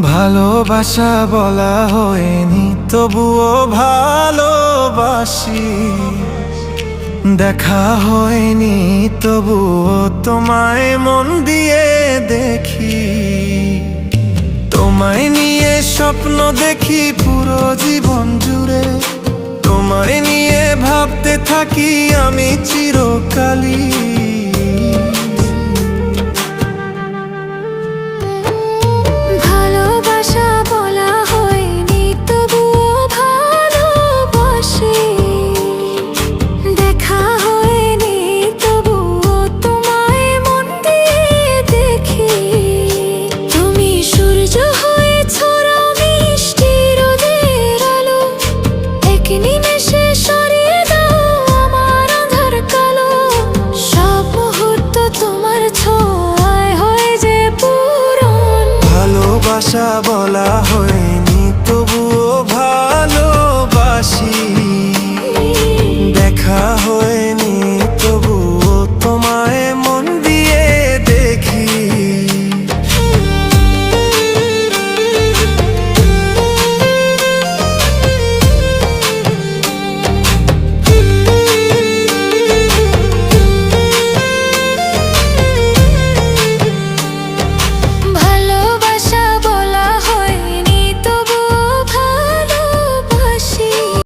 ভালোবাসা বলা হয়নি তবুও ভালোবাসি, দেখা হয়নি তবুও তোমায় মন দিয়ে দেখি। তোমায় নিয়ে স্বপ্ন দেখি পুরো জীবন জুড়ে, তোমায় নিয়ে ভাবতে থাকি আমি চিরকালই। ভালোবাসা বলা হয়